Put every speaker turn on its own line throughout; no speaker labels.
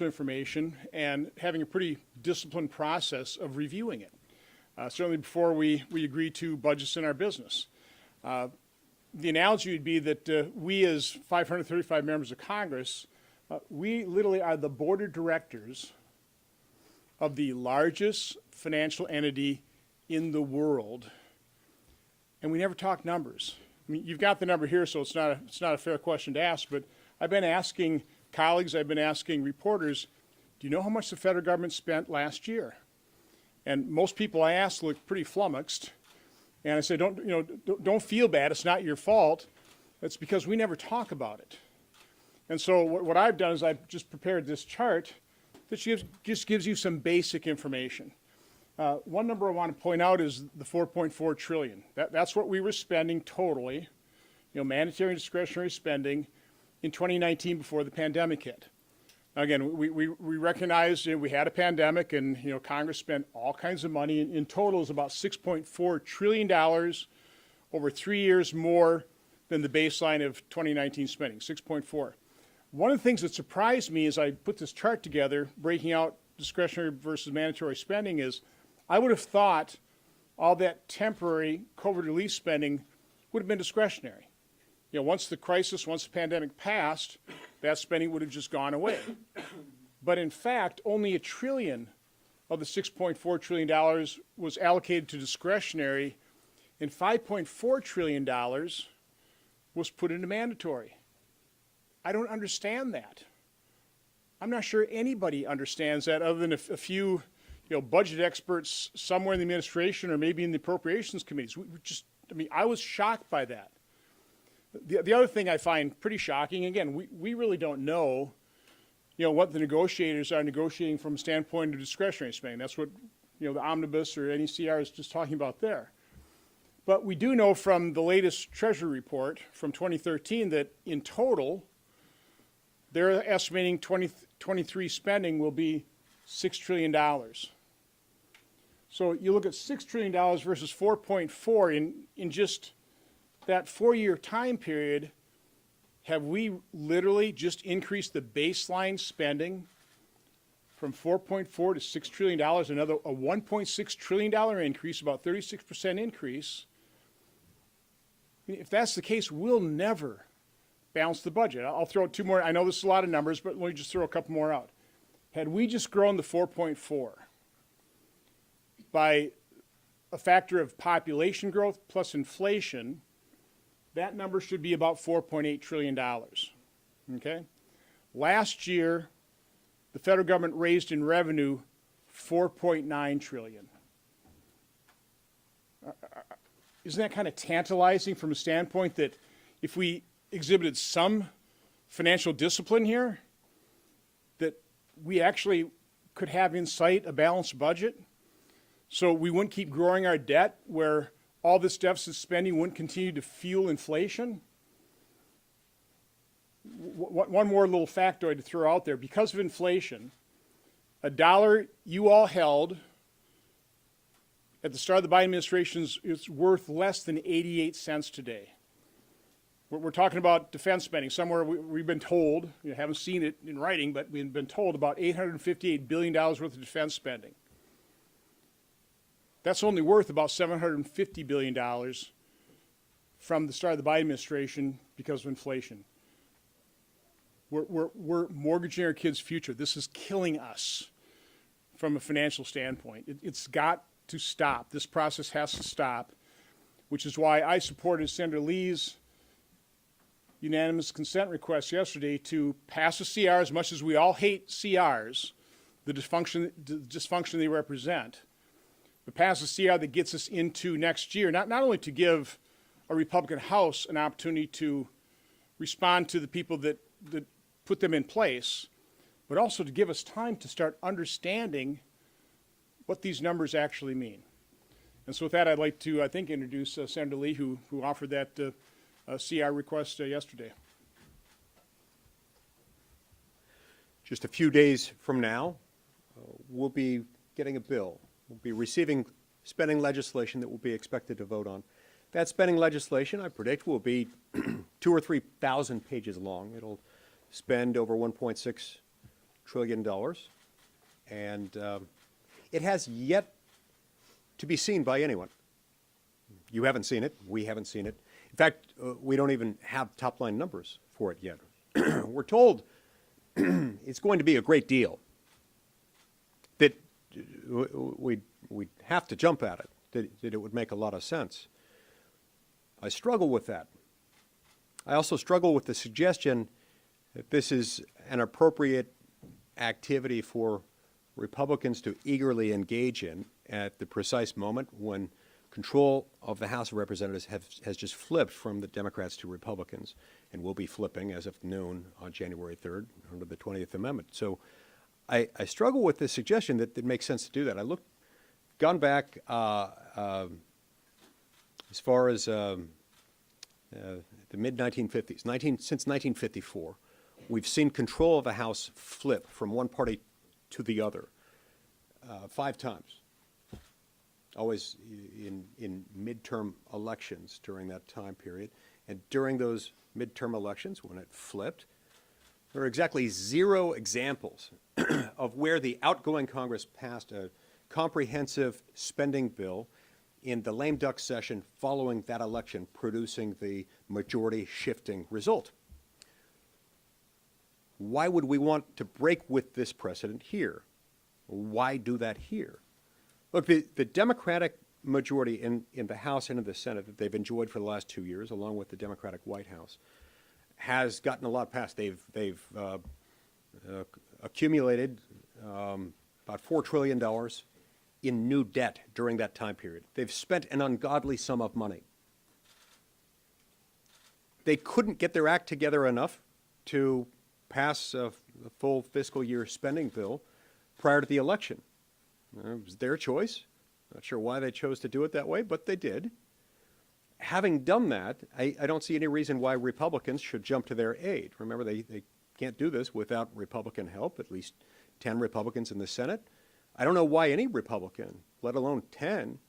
information and having a pretty disciplined process of reviewing it, certainly before we agree to budgets in our business. The analogy would be that we as 535 members of Congress, we literally are the board of directors of the largest financial entity in the world, and we never talk numbers. I mean, you've got the number here, so it's not a fair question to ask, but I've been asking colleagues, I've been asking reporters, do you know how much the federal government spent last year? And most people I ask look pretty flummoxed. And I say, don't feel bad. It's not your fault. It's because we never talk about it. And so what I've done is I've just prepared this chart that just gives you some basic information. One number I want to point out is the $4.4 trillion. That's what we were spending totally, mandatory and discretionary spending in 2019 before the pandemic hit. Again, we recognized we had a pandemic, and Congress spent all kinds of money. In total, is about $6.4 trillion over 3 years more than the baseline of 2019 spending, 6.4. One of the things that surprised me as I put this chart together, breaking out discretionary versus mandatory spending, is I would have thought all that temporary COVID relief spending would have been discretionary. Once the pandemic passed, that spending would have just gone away. But in fact, only $1 trillion of the $6.4 trillion was allocated to discretionary, and $5.4 trillion was put into mandatory. I don't understand that. I'm not sure anybody understands that other than a few budget experts somewhere in the administration or maybe in the appropriations committees. I was shocked by that. The other thing I find pretty shocking, again, we really don't know, what the negotiators are negotiating from a standpoint of discretionary spending. That's what, the Omnibus or NECR is just talking about there. But we do know from the latest Treasury report from 2013 that in total, they're estimating 2023 spending will be $6 trillion. So you look at $6 trillion versus 4.4 in just that 4-year time period, have we literally just increased the baseline spending from 4.4 to $6 trillion, a $1.6 trillion increase, about 36% increase? If that's the case, we'll never balance the budget. I'll throw out two more. I know this is a lot of numbers, but let me just throw a couple more out. Had we just grown the 4.4 by a factor of population growth plus inflation, that number should be about $4.8 trillion, okay? Last year, the federal government raised in revenue $4.9 trillion. Isn't that kind of tantalizing from a standpoint that if we exhibited some financial discipline here, that we actually could have in sight a balanced budget? So we wouldn't keep growing our debt where all this deficit spending wouldn't continue to fuel inflation? One more little factoid to throw out there. Because of inflation, a dollar you all held at the start of the Biden administration is worth less than 88 cents today. We're talking about defense spending. Somewhere we've been told, haven't seen it in writing, but we've been told about $858 billion worth of defense spending. That's only worth about $750 billion from the start of the Biden administration because of inflation. We're mortgaging our kids' future. This is killing us from a financial standpoint. It's got to stop. This process has to stop, which is why I supported Senator Lee's unanimous consent request yesterday to pass a CR. As much as we all hate CRs, the dysfunction they represent, but pass a CR that gets us into next year, not only to give a Republican House an opportunity to respond to the people that put them in place, but also to give us time to start understanding what these numbers actually mean. And so with that, I'd like to, introduce Senator Lee, who offered that CR request yesterday.
Just a few days from now, we'll be getting a bill. We'll be receiving spending legislation that we'll be expected to vote on. That spending legislation, I predict, will be 2,000 or 3,000 pages long. It'll spend over $1.6 trillion, and it has yet to be seen by anyone. You haven't seen it. We haven't seen it. In fact, we don't even have top-line numbers for it yet. We're told it's going to be a great deal, that we'd have to jump at it, that it would make a lot of sense. I struggle with that. I also struggle with the suggestion that this is an appropriate activity for Republicans to eagerly engage in at the precise moment when control of the House of Representatives has just flipped from the Democrats to Republicans, and will be flipping as of noon on January 3rd under the 20th Amendment. So I struggle with the suggestion that it makes sense to do that. Gone back as far as the mid-1950s, since 1954, we've seen control of the House flip from one party to the other 5 times, always in midterm elections during that time period. And during those midterm elections, when it flipped, there are exactly 0 examples of where the outgoing Congress passed a comprehensive spending bill in the lame duck session following that election, producing the majority shifting result. Why would we want to break with this precedent here? Why do that here? Look, the Democratic majority in the House and in the Senate that they've enjoyed for the last 2 years, along with the Democratic White House, has gotten a lot passed. They've accumulated about $4 trillion in new debt during that time period. They've spent an ungodly sum of money. They couldn't get their act together enough to pass a full fiscal year spending bill prior to the election. It was their choice. Not sure why they chose to do it that way, but they did. Having done that, I don't see any reason why Republicans should jump to their aid. Remember, they can't do this without Republican help, at least 10 Republicans in the Senate. I don't know why any Republican, let alone 10,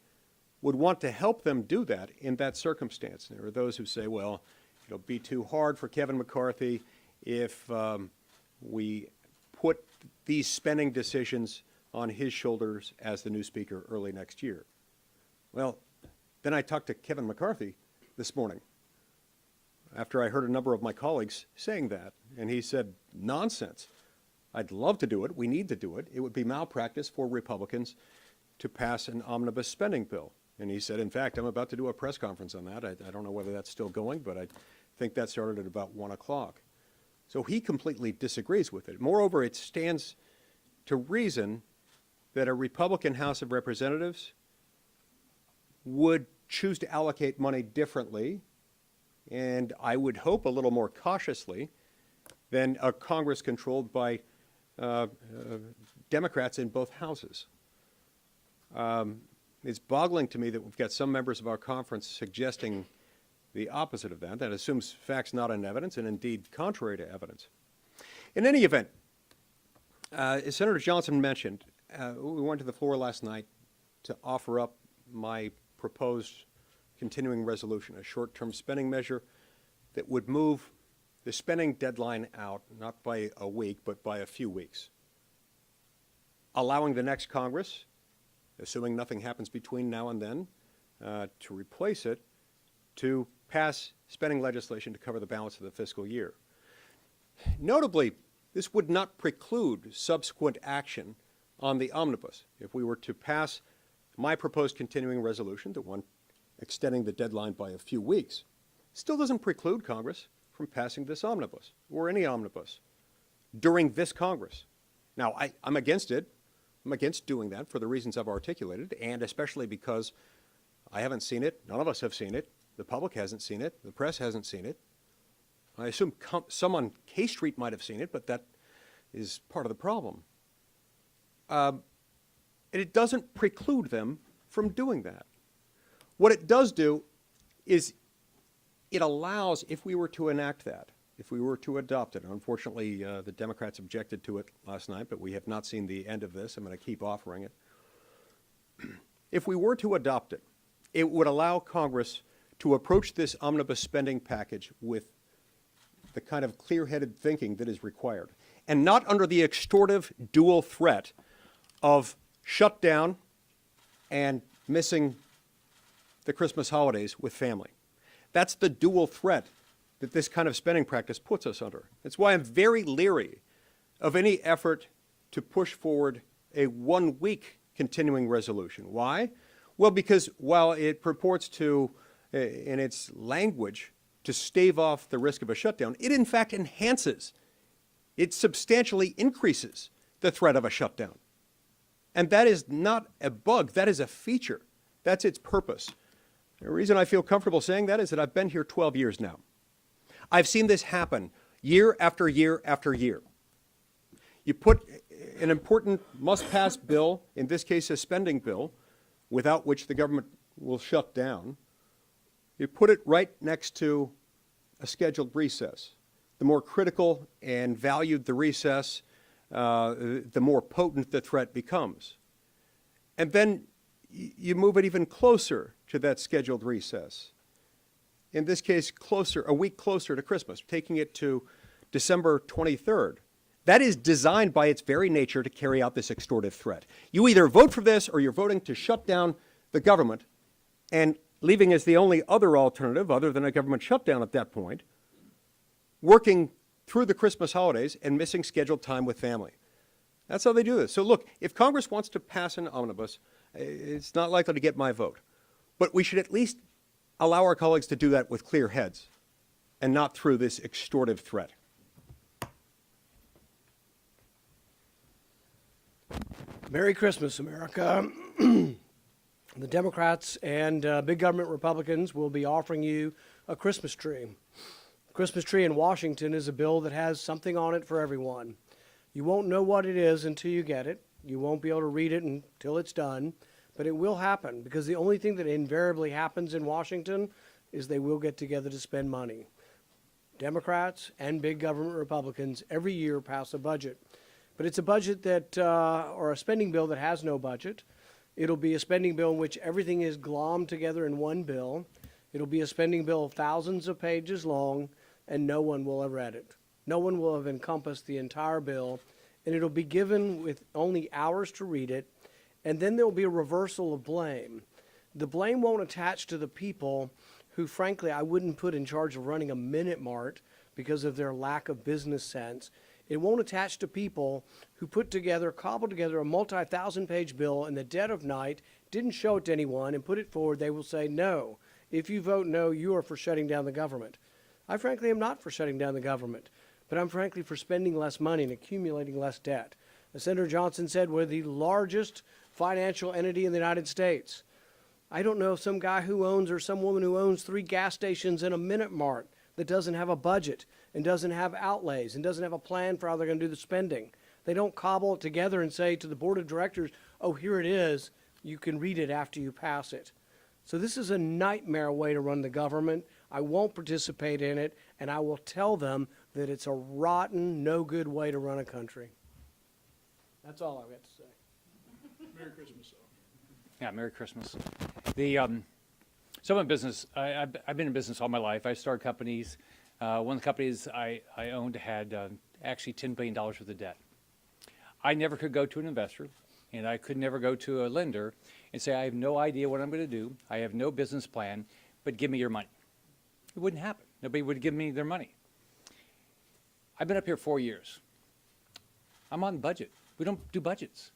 would want to help them do that in that circumstance. There are those who say, well, it'll be too hard for Kevin McCarthy if we put these spending decisions on his shoulders as the new speaker early next year. Well, then I talked to Kevin McCarthy this morning after I heard a number of my colleagues saying that, and he said, nonsense. I'd love to do it. We need to do it. It would be malpractice for Republicans to pass an omnibus spending bill. And he said, in fact, I'm about to do a press conference on that. I don't know whether that's still going, but I think that started at about 1 o'clock. So he completely disagrees with it. Moreover, it stands to reason that a Republican House of Representatives would choose to allocate money differently, and I would hope a little more cautiously, than a Congress controlled by Democrats in both houses. It's boggling to me that we've got some members of our conference suggesting the opposite of that. That assumes facts not in evidence, and indeed contrary to evidence. In any event, as Senator Johnson mentioned, we went to the floor last night to offer up my proposed continuing resolution, a short-term spending measure that would move the spending deadline out, not by a week, but by a few weeks, allowing the next Congress, assuming nothing happens between now and then, to replace it, to pass spending legislation to cover the balance of the fiscal year. Notably, this would not preclude subsequent action on the omnibus. If we were to pass my proposed continuing resolution, the one extending the deadline by a few weeks, still doesn't preclude Congress from passing this omnibus or any omnibus during this Congress. Now, I'm against it. I'm against doing that for the reasons I've articulated, and especially because I haven't seen it. None of us have seen it. The public hasn't seen it. The press hasn't seen it. I assume some on K Street might have seen it, but that is part of the problem. And it doesn't preclude them from doing that. What it does do is it allows, if we were to enact that, if we were to adopt it, unfortunately the Democrats objected to it last night, but we have not seen the end of this. I'm going to keep offering it. If we were to adopt it, it would allow Congress to approach this omnibus spending package with the kind of clear-headed thinking that is required. and not under the extortive dual threat of shutdown and missing the Christmas holidays with family. That's the dual threat that this kind of spending practice puts us under. That's why I'm very leery of any effort to push forward a 1-week continuing resolution. Why? Well, because while it purports to, in its language, to stave off the risk of a shutdown, it in fact enhances, it substantially increases the threat of a shutdown. And that is not a bug, that is a feature. That's its purpose. The reason I feel comfortable saying that is that I've been here 12 years now. I've seen this happen year after year after year. You put an important must-pass bill, in this case a spending bill, without which the government will shut down. You put it right next to a scheduled recess. The more critical and valued the recess, the more potent the threat becomes. And then you move it even closer to that scheduled recess. In this case, a week closer to Christmas, taking it to December 23rd. That is designed by its very nature to carry out this extortive threat. You either vote for this or you're voting to shut down the government, and leaving as the only other alternative, other than a government shutdown at that point, working through the Christmas holidays and missing scheduled time with family. That's how they do this. So look, if Congress wants to pass an omnibus, it's not likely to get my vote. But we should at least allow our colleagues to do that with clear heads and not through this extortive threat.
Merry Christmas, America. The Democrats and big government Republicans will be offering you a Christmas tree. Christmas tree in Washington is a bill that has something on it for everyone. You won't know what it is until you get it. You won't be able to read it until it's done, but it will happen, because the only thing that invariably happens in Washington is they will get together to spend money. Democrats and big government Republicans every year pass a budget. But it's a budget that, or a spending bill that has no budget. It'll be a spending bill in which everything is glommed together in one bill. It'll be a spending bill thousands of pages long, and no one will have read it. No one will have encompassed the entire bill, and it'll be given with only hours to read it, and then there'll be a reversal of blame. The blame won't attach to the people who, frankly, I wouldn't put in charge of running a Minute Mart because of their lack of business sense. It won't attach to people who cobbled together a multi-thousand-page bill in the dead of night, didn't show it to anyone, and put it forward. They will say, no. If you vote no, you are for shutting down the government. I frankly am not for shutting down the government, but I'm frankly for spending less money and accumulating less debt. As Senator Johnson said, we're the largest financial entity in the United States. I don't know some guy who owns, or some woman who owns 3 gas stations and a Minute Mart that doesn't have a budget and doesn't have outlays and doesn't have a plan for how they're going to do the spending. They don't cobble it together and say to the board of directors, oh, here it is, you can read it after you pass it. So this is a nightmare way to run the government. I won't participate in it, and I will tell them that it's a rotten, no good way to run a country. That's all I've got to say.
Merry Christmas.
Yeah, Merry Christmas. So I'm in business. I've been in business all my life. I started companies. One of the companies I owned had actually $10 billion worth of debt. I never could go to an investor, and I could never go to a lender and say, I have no idea what I'm going to do. I have no business plan, but give me your money. It wouldn't happen. Nobody would give me their money. I've been up here 4 years. I'm on budget. We don't do budgets.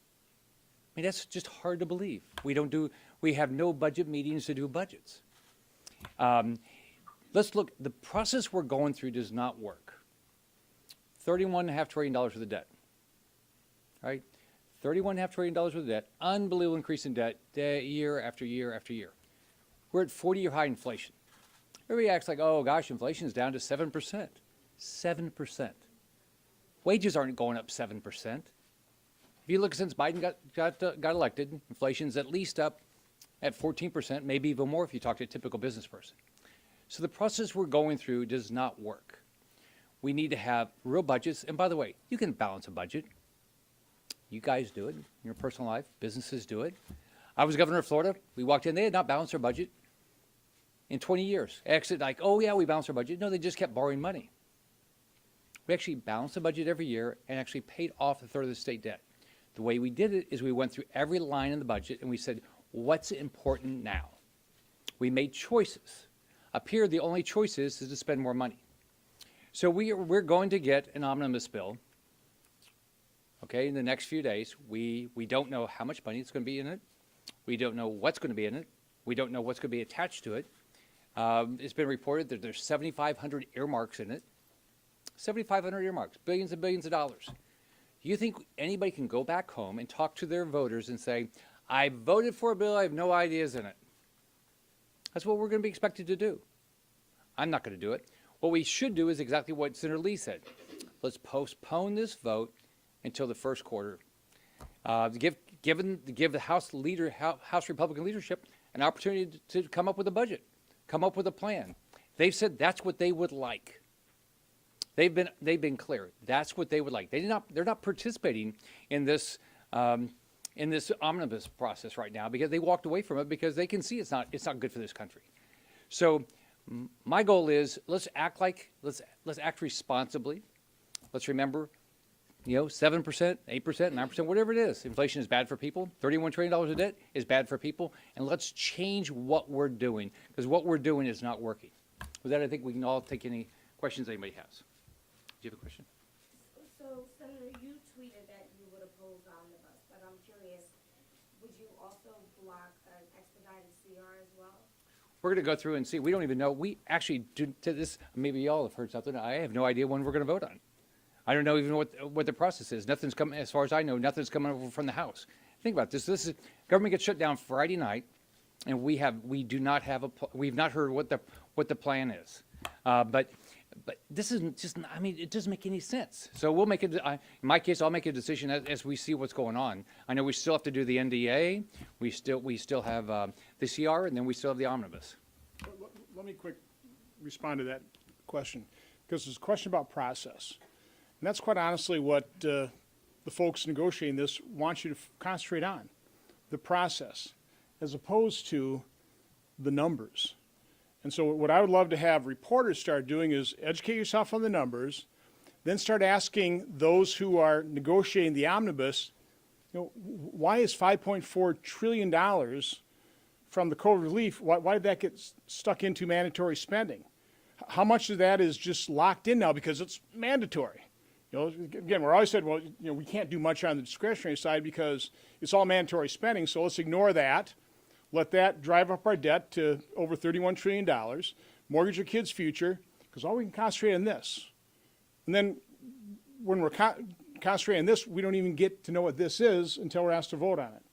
I mean, that's just hard to believe. We have no budget meetings to do budgets. Let's look, the process we're going through does not work. $31.5 trillion worth of debt, right? $31.5 trillion worth of debt, unbelievable increase in debt year after year after year. We're at 40-year high inflation. Everybody acts like, oh gosh, inflation is down to 7%. 7%. Wages aren't going up 7%. If you look since Biden got elected, inflation's at least up at 14%, maybe even more if you talk to a typical business person. So the process we're going through does not work. We need to have real budgets. And by the way, you can balance a budget. You guys do it in your personal life. Businesses do it. I was governor of Florida. We walked in. They had not balanced their budget in 20 years. Exit like, oh, yeah, we balanced our budget. No, they just kept borrowing money. We actually balanced the budget every year and actually paid off a third of the state debt. The way we did it is we went through every line in the budget and we said, what's important now? We made choices. Up here, the only choice is to spend more money. So we're going to get an omnibus bill, okay, in the next few days. We don't know how much money is going to be in it. We don't know what's going to be in it. We don't know what's going to be attached to it. It's been reported that there's 7,500 earmarks in it. 7,500 earmarks, billions and billions of dollars. Do you think anybody can go back home and talk to their voters and say, I voted for a bill, I have no ideas in it? That's what we're going to be expected to do. I'm not going to do it. What we should do is exactly what Senator Lee said. Let's postpone this vote until the first quarter. Give the House Republican leadership an opportunity to come up with a budget, come up with a plan. They've said that's what they would like. They've been clear. That's what they would like. They're not participating in this omnibus process right now because they walked away from it because they can see it's not good for this country. So my goal is let's act responsibly. Let's remember, 7%, 8%, 9%, whatever it is. Inflation is bad for people. $31 trillion of debt is bad for people. And let's change what we're doing because what we're doing is not working. With that, I think we can all take any questions anybody has. Do you have a question?
So, Senator, you tweeted that you would oppose the omnibus, but I'm curious, would you also block an expedited CR as well?
We're going to go through and see. We don't even know. We actually do to this. Maybe y'all have heard something. I have no idea when we're going to vote on it. I don't know even what the process is. Nothing's coming, as far as I know, nothing's coming over from the House. Think about this. This is government gets shut down Friday night, and we've not heard what the plan is. But this isn't just. I mean, it doesn't make any sense. So we'll make it. In my case, I'll make a decision as we see what's going on. I know we still have to do the NDA. We still have the CR, and then we still have the omnibus.
Let me quick respond to that question, because it's a question about process. And that's quite honestly what the folks negotiating this want you to concentrate on, the process, as opposed to the numbers. And so what I would love to have reporters start doing is educate yourself on the numbers, then start asking those who are negotiating the omnibus, why is $5.4 trillion from the COVID relief, why did that get stuck into mandatory spending? How much of that is just locked in now because it's mandatory? Again, we're always said, well, we can't do much on the discretionary side because it's all mandatory spending, so let's ignore that. Let that drive up our debt to over $31 trillion, mortgage our kids' future, because all we can concentrate on this. And then when we're concentrating on this, we don't even get to know what this is until we're asked to vote on it.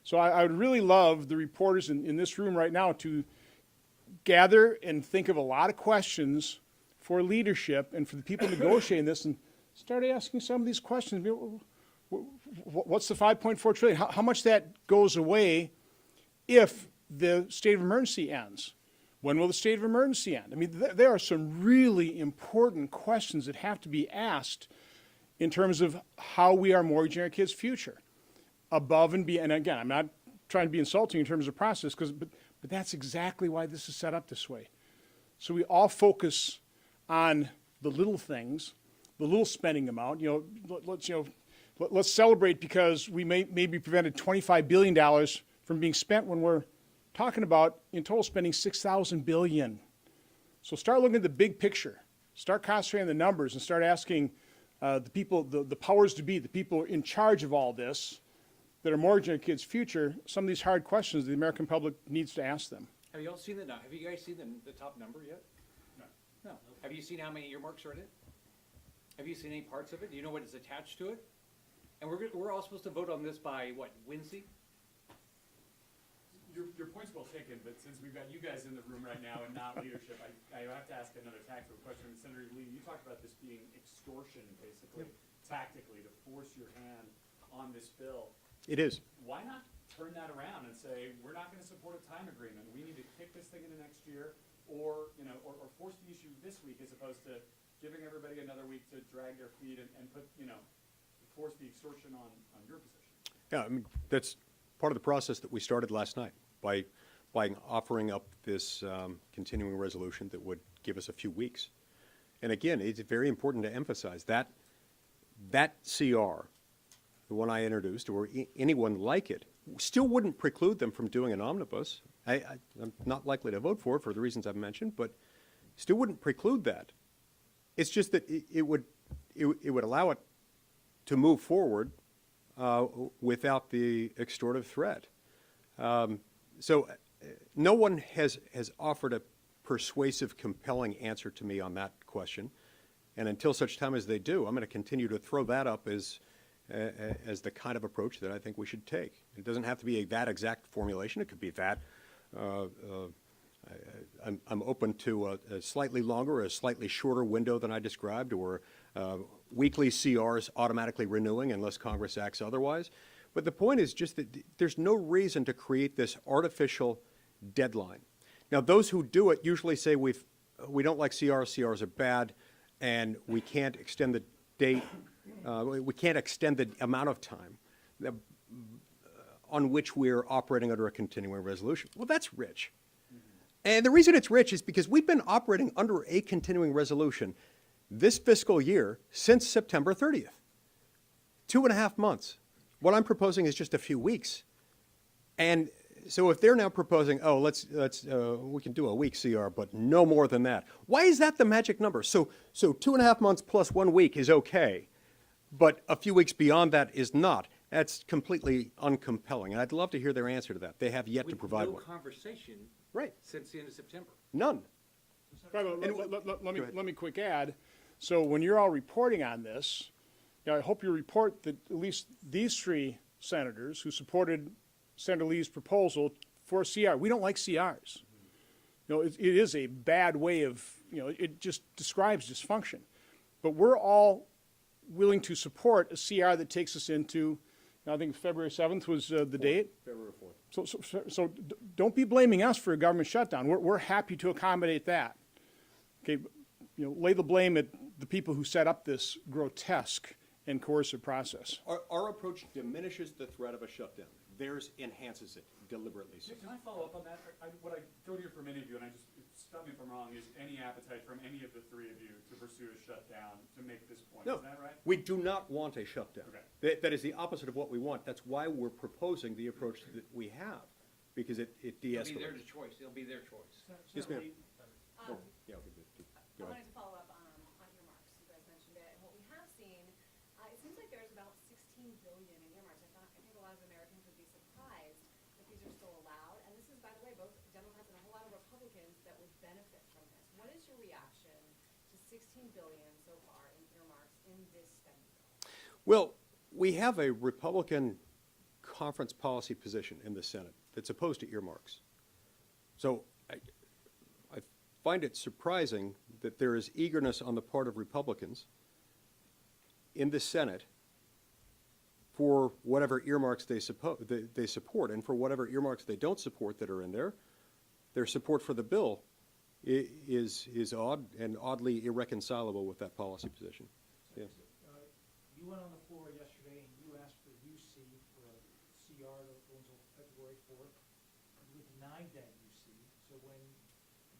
So I would really love the reporters in this room right now to gather and think of a lot of questions for leadership and for the people negotiating this and start asking some of these questions. What's the $5.4 trillion? How much that goes away if the state of emergency ends? When will the state of emergency end? I mean, there are some really important questions that have to be asked in terms of how we are mortgaging our kids' future. Above and beyond, and again, I'm not trying to be insulting in terms of process, but that's exactly why this is set up this way. So we all focus on the little things, the little spending amount. Let's celebrate because we maybe prevented $25 billion from being spent when we're talking about in total spending $6,000 billion. So start looking at the big picture. Start concentrating on the numbers and start asking the people, the powers to be, the people in charge of all this that are mortgaging our kids' future, some of these hard questions the American public needs to ask them.
Have you all seen have you guys seen the top number yet? No. Have you seen how many earmarks are in it? Have you seen any parts of it? Do you know what is attached to it? And we're all supposed to vote on this by what, Wednesday?
Your point's well taken, but since we've got you guys in the room right now and not leadership, I have to ask another tactical question. Senator Lee, you talked about this being extortion, basically, tactically, to force your hand on this bill.
It is.
Why not turn that around and say, we're not going to support a time agreement. We need to kick this thing into next year, or force the issue this week as opposed to giving everybody another week to drag their feet and put, force the extortion on your position.
Yeah, I mean, that's part of the process that we started last night by offering up this continuing resolution that would give us a few weeks. And again, it's very important to emphasize that CR, the one I introduced, or anyone like it, still wouldn't preclude them from doing an omnibus. I'm not likely to vote for it for the reasons I've mentioned, but still wouldn't preclude that. It's just that it would allow it to move forward without the extortive threat. So no one has offered a persuasive, compelling answer to me on that question. And until such time as they do, I'm going to continue to throw that up as the kind of approach that I think we should take. It doesn't have to be that exact formulation. It could be that. I'm open to a slightly longer or a slightly shorter window than I described, or weekly CRs automatically renewing unless Congress acts otherwise. But the point is just that there's no reason to create this artificial deadline. Now, those who do it usually say we don't like CRs, CRs are bad, and we can't extend the date, we can't extend the amount of time on which we're operating under a continuing resolution. Well, that's rich. And the reason it's rich is because we've been operating under a continuing resolution this fiscal year since September 30th. 2.5 months. What I'm proposing is just a few weeks. And so if they're now proposing, oh, we can do a week CR, but no more than that. Why is that the magic number? So 2.5 months plus 1 week is okay, but a few weeks beyond that is not. That's completely uncompelling. And I'd love to hear their answer to that. They have yet to provide one.
With no conversation
Right.
since the end of September.
None.
By the way, let me quick add. So when you're all reporting on this, I hope you report that at least these 3 senators who supported Senator Lee's proposal for a CR, we don't like CRs. It is a bad way of, it just describes dysfunction. But we're all willing to support a CR that takes us into, I think February 7th was the date.
February 4th.
So don't be blaming us for a government shutdown. We're happy to accommodate that. Okay, lay the blame at the people who set up this grotesque and coercive process.
Our approach diminishes the threat of a shutdown. Theirs enhances it deliberately. So.
Can I follow up on that? What I don't hear from any of you, and stop me if I'm wrong, is any appetite from any of the 3 of you to pursue a shutdown to make this point.
No,
Is that right?
we do not want a shutdown.
Okay.
That is the opposite of what we want. That's why we're proposing the approach that we have, because it
It'll be their
de-escalates.
choice. It'll be their choice.
Yes, ma'am.
Um,
Yeah, okay,
I
go ahead.
wanted to follow up on earmarks. You guys mentioned it, and what we have seen, it seems like there's about 16 billion in earmarks. I think a lot of Americans would be surprised that these are still allowed. And this is, by the way, both Democrats and a whole lot of Republicans that would benefit from this. What is your reaction to 16 billion so far in earmarks in this spending bill?
Well, we have a Republican conference policy position in the Senate that's opposed to earmarks. So I find it surprising that there is eagerness on the part of Republicans in the Senate for whatever earmarks they support, and for whatever earmarks they don't support that are in there. Their support for the bill is odd and oddly irreconcilable with that policy position. Yeah.
You went on the floor yesterday and you asked for UC for a CR that will go until February 4th. You were denied that UC. So when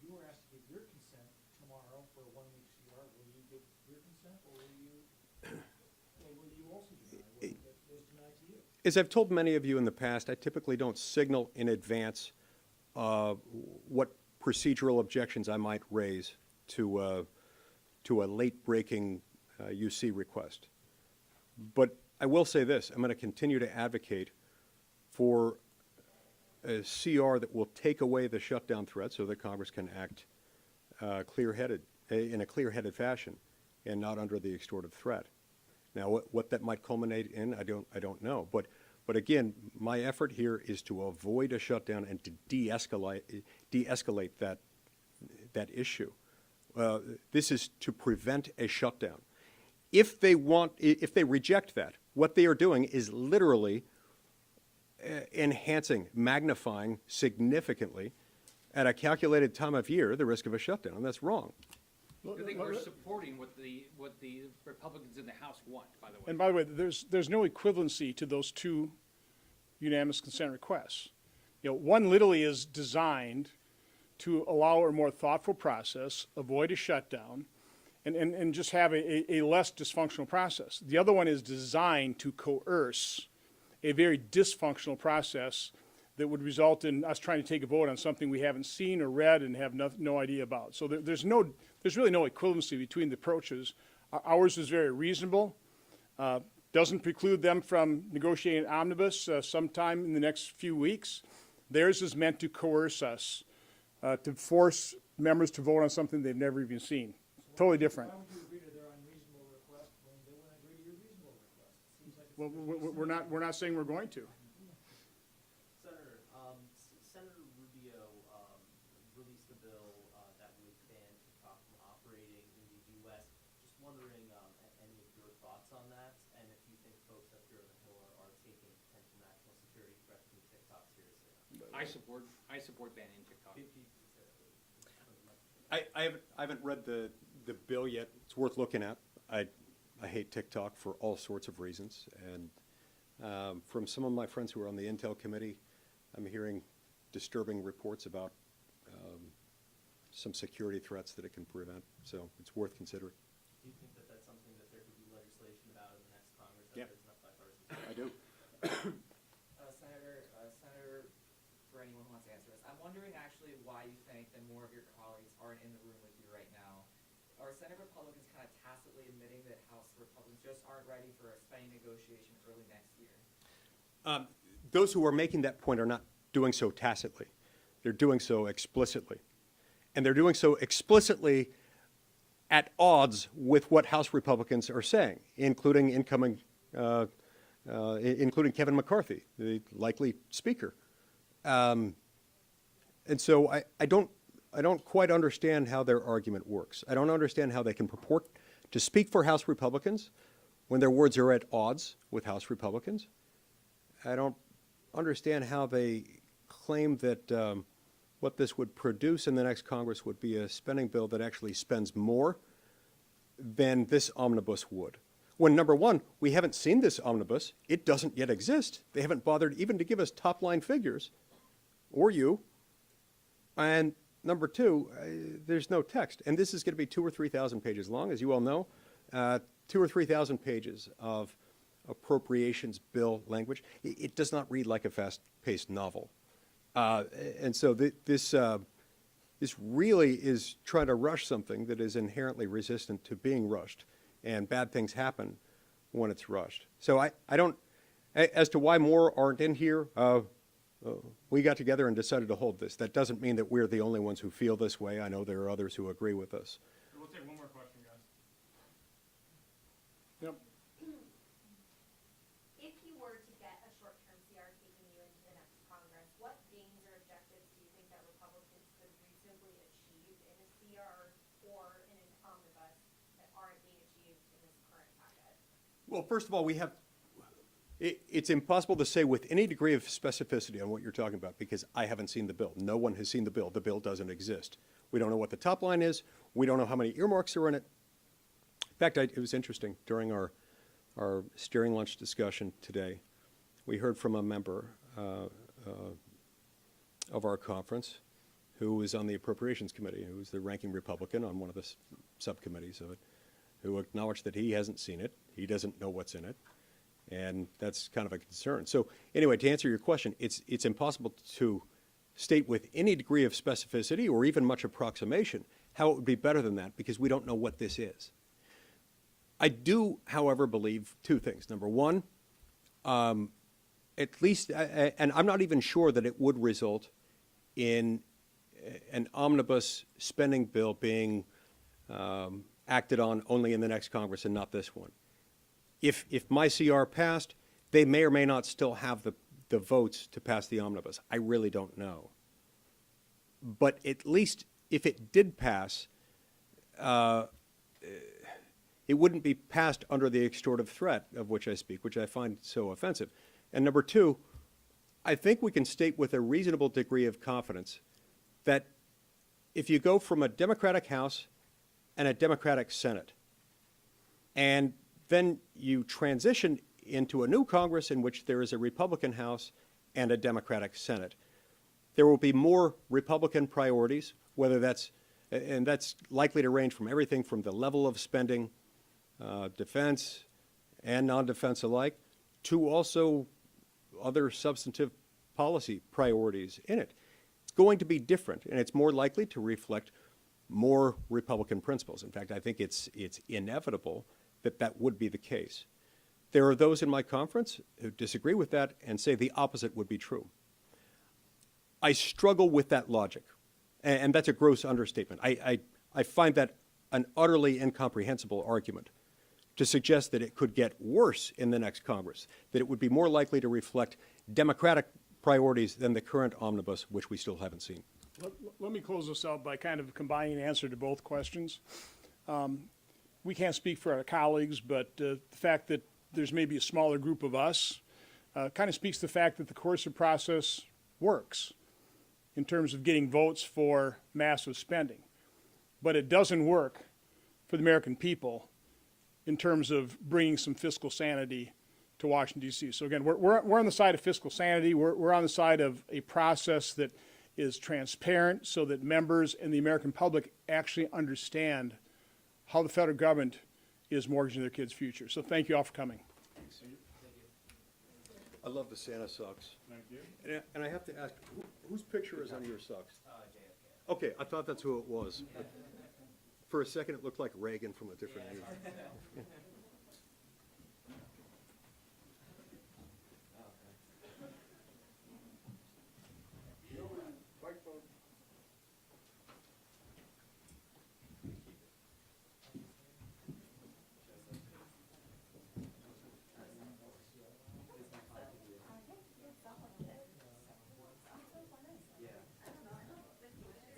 you were asked to give your consent tomorrow for a 1-week CR, will you give your consent, or will you also deny what was denied to you?
As I've told many of you in the past, I typically don't signal in advance what procedural objections I might raise to a late-breaking UC request. But I will say this, I'm going to continue to advocate for a CR that will take away the shutdown threat so that Congress can act in a clear-headed fashion and not under the extortive threat. Now, what that might culminate in, I don't know. But again, my effort here is to avoid a shutdown and to de-escalate that issue. This is to prevent a shutdown. If they reject that, what they are doing is literally enhancing, magnifying significantly at a calculated time of year the risk of a shutdown, and that's wrong.
I think we're supporting what the Republicans in the House want, by the way.
And by the way, there's no equivalency to those 2 unanimous consent requests. One literally is designed to allow a more thoughtful process, avoid a shutdown, and just have a less dysfunctional process. The other one is designed to coerce a very dysfunctional process that would result in us trying to take a vote on something we haven't seen or read and have no idea about. So there's really no equivalency between the approaches. Ours is very reasonable. Doesn't preclude them from negotiating an omnibus sometime in the next few weeks. Theirs is meant to coerce us, to force members to vote on something they've never even seen. Totally different.
Why would you agree to their unreasonable request when they wouldn't agree to your reasonable request? It seems like it's
Well,
very
we're not saying we're going to.
Senator, Senator Rubio released a bill that would ban TikTok from operating in the U.S. Just wondering any of your thoughts on that, and if you think folks up here on the Hill are taking potential national security threat from TikTok seriously.
I support banning TikTok.
I haven't read the bill yet. It's worth looking at. I hate TikTok for all sorts of reasons. And from some of my friends who are on the Intel committee, I'm hearing disturbing reports about some security threats that it can prevent. So it's worth considering.
Do you think that that's something that there could be legislation about in the next Congress?
Yeah.
That there's enough bipartisan?
I do.
Senator, for anyone who wants to answer this, I'm wondering actually why you think that more of your colleagues aren't in the room with you right now. Are Senate Republicans kind of tacitly admitting that House Republicans just aren't ready for a spending negotiation early next year?
Those who are making that point are not doing so tacitly. They're doing so explicitly. And they're doing so explicitly at odds with what House Republicans are saying, including incoming, including Kevin McCarthy, the likely speaker. And so I don't quite understand how their argument works. I don't understand how they can purport to speak for House Republicans when their words are at odds with House Republicans. I don't understand how they claim that what this would produce in the next Congress would be a spending bill that actually spends more than this omnibus would. When, number one, we haven't seen this omnibus. It doesn't yet exist. They haven't bothered even to give us top-line figures, or you. And number two, there's no text. And this is going to be 2,000 or 3,000 pages long, as you all know. 2,000 or 3,000 pages of appropriations bill language. It does not read like a fast-paced novel. And so this really is trying to rush something that is inherently resistant to being rushed, and bad things happen when it's rushed. So I don't, as to why more aren't in here, we got together and decided to hold this. That doesn't mean that we're the only ones who feel this way. I know there are others who agree with us.
We'll take one more question, guys.
Yep.
If you were to get a short-term CR taking you into the next Congress, what gains or objectives do you think that Republicans could reasonably achieve in a CR or in an omnibus that aren't being achieved in this current packet?
Well, first of all, it's impossible to say with any degree of specificity on what you're talking about because I haven't seen the bill. No one has seen the bill. The bill doesn't exist. We don't know what the top line is. We don't know how many earmarks are in it. In fact, it was interesting. During our steering lunch discussion today, we heard from a member of our conference who was on the Appropriations Committee, who was the ranking Republican on one of the subcommittees of it, who acknowledged that he hasn't seen it. He doesn't know what's in it. And that's kind of a concern. So anyway, to answer your question, it's impossible to state with any degree of specificity or even much approximation how it would be better than that because we don't know what this is. I do, however, believe two things. Number one, at least, and I'm not even sure that it would result in an omnibus spending bill being acted on only in the next Congress and not this one. If my CR passed, they may or may not still have the votes to pass the omnibus. I really don't know. But at least if it did pass, it wouldn't be passed under the extortive threat of which I speak, which I find so offensive. And number two, I think we can state with a reasonable degree of confidence that if you go from a Democratic House and a Democratic Senate, and then you transition into a new Congress in which there is a Republican House and a Democratic Senate, there will be more Republican priorities, whether that's And that's likely to range from everything from the level of spending, defense and non-defense alike, to also other substantive policy priorities in it. It's going to be different, and it's more likely to reflect more Republican principles. In fact, I think it's inevitable that that would be the case. There are those in my conference who disagree with that and say the opposite would be true. I struggle with that logic, and that's a gross understatement. I find that an utterly incomprehensible argument to suggest that it could get worse in the next Congress, that it would be more likely to reflect Democratic priorities than the current omnibus, which we still haven't seen.
Let me close this out by kind of combining the answer to both questions. We can't speak for our colleagues, but the fact that there's maybe a smaller group of us kind of speaks to the fact that the coercive process works in terms of getting votes for massive spending. But it doesn't work for the American people in terms of bringing some fiscal sanity to Washington, D.C. So again, we're on the side of fiscal sanity. We're on the side of a process that is transparent so that members and the American public actually understand how the federal government is mortgaging their kids' future. So thank you all for coming.
I love the Santa socks.
Thank you.
And I have to ask, whose picture is on your socks? Okay, I thought that's who it was. For a second, it looked like Reagan from a different angle.